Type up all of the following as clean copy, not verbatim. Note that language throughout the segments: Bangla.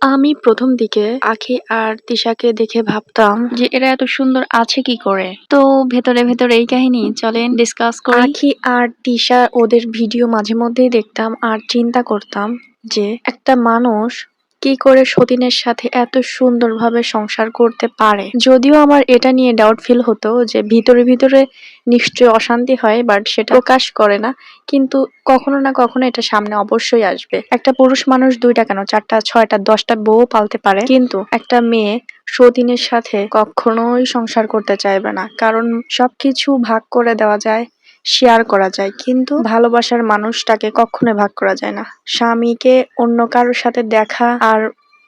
আমি প্রথম দিকে আঁখি আর তিশাকে দেখে ভাবতাম যে এরা এত সুন্দর আছে কি করে। তো ভেতরে ভেতরে এই কাহিনী, চলেন ডিসকাস করি। আঁখি আর তিশা ওদের ভিডিও মাঝে মধ্যেই দেখতাম আর চিন্তা করতাম যে একটা মানুষ কি করে সতীনের সাথে এত সুন্দরভাবে সংসার করতে পারে। যদিও আমার এটা নিয়ে ডাউট ফিল হতো যে ভিতরে ভিতরে নিশ্চয়ই অশান্তি হয়, বাট সেটা প্রকাশ করে না। কিন্তু কখনো না কখনো এটা সামনে অবশ্যই আসবে। একটা পুরুষ মানুষ 2টা কেন 4টা 6টা 10টা বউ পালতে পারে, কিন্তু একটা মেয়ে সতীনের সাথে কখনোই সংসার করতে চাইবে না। কারণ সবকিছু ভাগ করে দেওয়া যায়, শেয়ার করা যায়, কিন্তু ভালোবাসার মানুষটাকে কখনোই ভাগ করা যায় না। স্বামীকে অন্য কারোর সাথে দেখা আর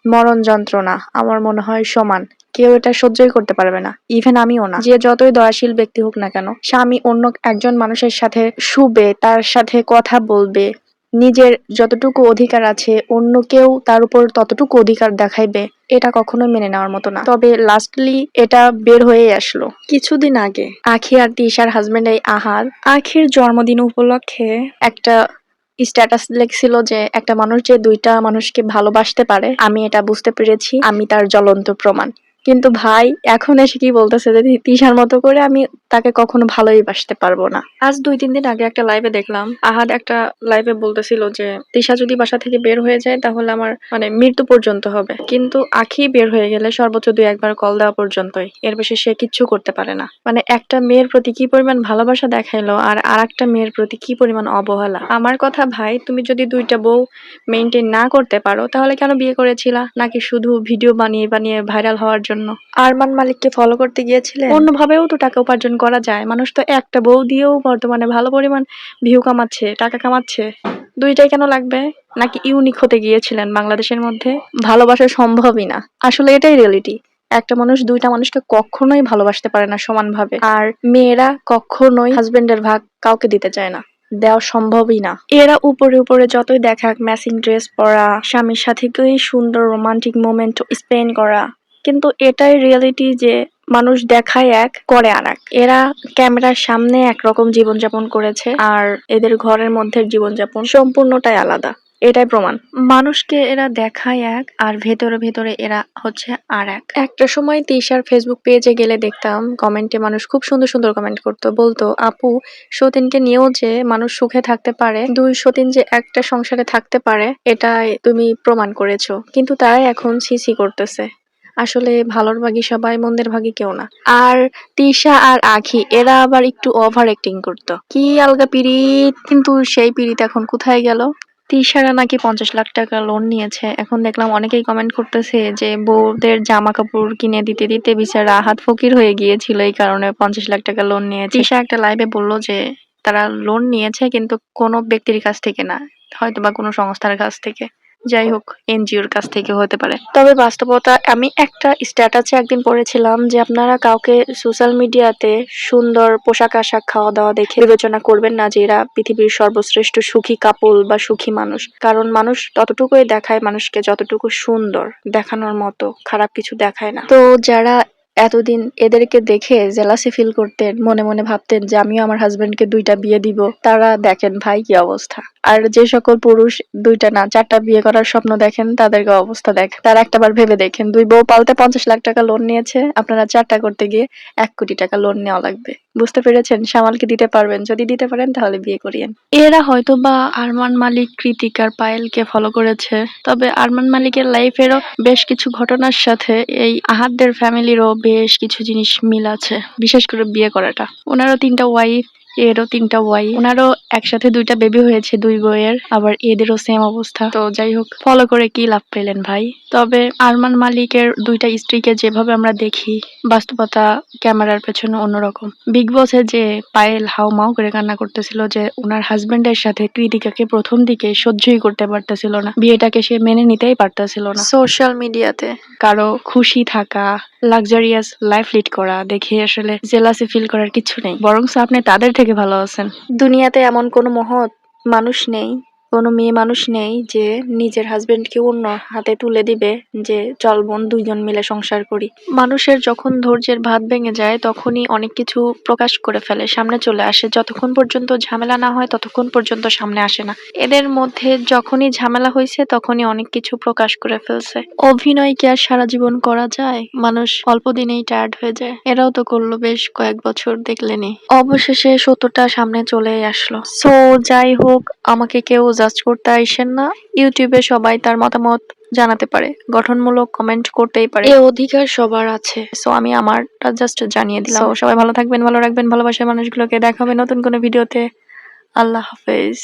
মরণ যন্ত্রণা আমার মনে হয় সমান। কেউ এটা সহ্যই করতে পারবে না, ইভেন আমিও না। যে যতই দয়াশীল ব্যক্তি হোক না কেন, স্বামী অন্য একজন মানুষের সাথে শুবে, তার সাথে কথা বলবে, নিজের যতটুকু অধিকার আছে অন্য কেউ তার উপর ততটুকু অধিকার দেখাইবে, এটা কখনোই মেনে নেওয়ার মতো না। তবে লাস্টলি এটা বের হয়ে আসলো কিছুদিন আগে। আঁখি আর তিশার হাজবেন্ড এই আহাদ আঁখির জন্মদিন উপলক্ষে একটা স্ট্যাটাস লিখছিল যে একটা মানুষ যে 2টা মানুষকে ভালোবাসতে পারে, আমি এটা বুঝতে পেরেছি, আমি তার জ্বলন্ত প্রমাণ। কিন্তু ভাই এখন এসে কি বলতেছে যে তিশার মতো করে আমি তাকে কখনো ভালোই বাসতে পারবো না। আজ 2-3 দিন আগে একটা লাইভে দেখলাম আহাদ একটা লাইভে বলতেছিল যে তিশা যদি বাসা থেকে বের হয়ে যায় তাহলে আমার মানে মৃত্যু পর্যন্ত হবে, কিন্তু আঁখি বের হয়ে গেলে সর্বোচ্চ 2-1 বার কল দেওয়া পর্যন্তই, এর বেশি সে কিচ্ছু করতে পারে না। মানে একটা মেয়ের প্রতি কি পরিমাণ ভালোবাসা দেখাইলো আর আরেকটা মেয়ের প্রতি কি পরিমাণ অবহেলা। আমার কথা ভাই, তুমি যদি 2টা বউ মেইনটেইন না করতে পারো তাহলে কেন বিয়ে করেছিলা? নাকি শুধু ভিডিও বানিয়ে বানিয়ে ভাইরাল হওয়ার জন্য? আরমান মালিককে ফলো করতে গিয়েছিলেন? অন্যভাবেও তো টাকা উপার্জন করা যায়। মানুষ তো একটা বউ দিয়েও বর্তমানে ভালো পরিমাণ ভিউ কামাচ্ছে, টাকা কামাচ্ছে। 2টাই কেন লাগবে? নাকি ইউনিক হতে গিয়েছিলেন বাংলাদেশের মধ্যে? ভালোবাসা সম্ভবই না, আসলে এটাই রিয়েলিটি। একটা মানুষ 2টা মানুষকে কখনোই ভালোবাসতে পারে না সমানভাবে। আর মেয়েরা কখনোই হাজবেন্ডের ভাগ কাউকে দিতে চায় না, দেওয়া সম্ভবই না। এরা উপরে উপরে যতই দেখাক ম্যাচিং ড্রেস পরা, স্বামীর সাথে কি সুন্দর রোমান্টিক মোমেন্ট স্পেন্ড করা, কিন্তু এটাই রিয়েলিটি যে মানুষ দেখায় এক, করে আর এক। এরা ক্যামেরার সামনে একরকম জীবনযাপন করেছে আর এদের ঘরের মধ্যে জীবনযাপন সম্পূর্ণটাই আলাদা। এটাই প্রমাণ। মানুষকে এরা দেখায় এক আর ভেতরে ভেতরে এরা হচ্ছে আর এক। একটা সময় তিশার ফেসবুক পেজে গেলে দেখতাম কমেন্টে মানুষ খুব সুন্দর সুন্দর কমেন্ট করতো, বলতো আপু সতীনকে নিয়েও যে মানুষ সুখে থাকতে পারে, 2 সতীন যে একটা সংসারে থাকতে পারে, এটাই তুমি প্রমাণ করেছো। কিন্তু তারাই এখন ছিছি করতেছে। আসলে ভালোর ভাগী সবাই, মন্দের ভাগী কেউ না। আর তিশা আর আঁখি এরা আবার একটু ওভার অ্যাক্টিং করতো। কি আলগা পিরিত, কিন্তু সেই পিরিত এখন কোথায় গেল? তিশারা নাকি 50 লাখ টাকা লোন নিয়েছে। এখন দেখলাম অনেকেই কমেন্ট করতেছে যে বউদের জামা কাপড় কিনে দিতে দিতে বেচারা হাত ফকির হয়ে গিয়েছিল, এই কারণে 50 লাখ টাকা লোন নিয়েছে। তিশা একটা লাইভে বললো যে তারা লোন নিয়েছে কিন্তু কোনো ব্যক্তির কাছ থেকে না, হয়তো বা কোনো সংস্থার কাছ থেকে, যাই হোক এনজিওর কাছ থেকে হতে পারে। তবে বাস্তবতা, আমি একটা স্ট্যাটাসে একদিন পড়েছিলাম যে আপনারা কাউকে সোশ্যাল মিডিয়াতে সুন্দর পোশাক আশাক খাওয়া দাওয়া দেখে বিবেচনা করবেন না যে এরা পৃথিবীর সর্বশ্রেষ্ঠ সুখী কাপল বা সুখী মানুষ। কারণ মানুষ ততটুকুই দেখায় মানুষকে যতটুকু সুন্দর দেখানোর মতো, খারাপ কিছু দেখায় না। তো যারা এতদিন এদেরকে দেখে জেলাসি ফিল করতেন, মনে মনে ভাবতেন যে আমিও আমার হাজবেন্ডকে 2টা বিয়ে দিব, তারা দেখেন ভাই কি অবস্থা। আর যে সকল পুরুষ 2টা না 4টা বিয়ে করার স্বপ্ন দেখেন, তাদেরকে অবস্থা দেখেন। তারা একটাবার ভেবে দেখেন, 2 বউ পালতে 50 লাখ টাকা লোন নিয়েছে, আপনারা 4টা করতে গিয়ে 1 কোটি টাকা লোন নেওয়া লাগবে। বুঝতে পেরেছেন? সামালকে দিতে পারবেন? যদি দিতে পারেন তাহলে বিয়ে করিয়েন। এরা হয়তো বা আরমান মালিক, কৃতিক আর পায়েলকে ফলো করেছে, তবে আরমান মালিকের লাইফেরও বেশ কিছু ঘটনার সাথে এই আহাদদের ফ্যামিলিরও বেশ কিছু জিনিস মিল আছে, বিশেষ করে বিয়ে করাটা। ওনারও 3টা ওয়াইফ, এরও 3টা ওয়াইফ, ওনারও একসাথে 2টা বেবি হয়েছে 2 বউয়ের, আবার এদেরও সেম অবস্থা। তো যাই হোক, ফলো করে কি লাভ পেলেন ভাই? তবে আরমান মালিকের 2টা স্ত্রীকে যেভাবে আমরা দেখি, বাস্তবতা ক্যামেরার পেছনে অন্যরকম। বিগ বসে যে পায়েল হাউমাউ করে কান্না করতেছিল যে ওনার হাজবেন্ডের সাথে কৃতিকাকে প্রথম দিকে সহ্যই করতে পারতেছিল না, বিয়েটাকে সে মেনে নিতেই পারতেছিল না। সোশ্যাল মিডিয়াতে কারো খুশি থাকা, লাক্সারিয়াস লাইফ লিড করা দেখে আসলে জেলাসি ফিল করার কিছু নেই, বরং আপনি তাদের থেকে ভালো আছেন। দুনিয়াতে এমন কোনো মহৎ মানুষ নেই কোনো মেয়ে মানুষ নেই যে নিজের হাজবেন্ডকে অন্য হাতে তুলে দিবে যে চল বোন দুইজন মিলে সংসার করি। মানুষের যখন ধৈর্যের ভাত ভেঙে যায় তখনই অনেক কিছু প্রকাশ করে ফেলে, সামনে চলে আসে। যতক্ষণ পর্যন্ত ঝামেলা না হয় ততক্ষণ পর্যন্ত সামনে আসে না। এদের মধ্যে যখনই ঝামেলা হয়েছে তখনই অনেক কিছু প্রকাশ করে ফেলছে। অভিনয় কি আর সারা জীবন করা যায়? মানুষ অল্প দিনেই টায়ার্ড হয়ে যায়। এরাও তো করলো বেশ কয়েক বছর, দেখলেনি। অবশেষে সত্যটা সামনে চলে আসলো। সো যাই হোক, আমাকে কেউ জাজ করতে আইসেন না। ইউটিউবে সবাই তার মতামত জানাতে পারে, গঠনমূলক কমেন্ট করতেই পারে, এ অধিকার সবার আছে। সো আমি আমারটা জাস্ট জানিয়ে দিলাম। সবাই ভালো থাকবেন, ভালো রাখবেন ভালোবাসার মানুষগুলোকে। দেখা হবে নতুন কোনো ভিডিওতে। আল্লাহ হাফেজ।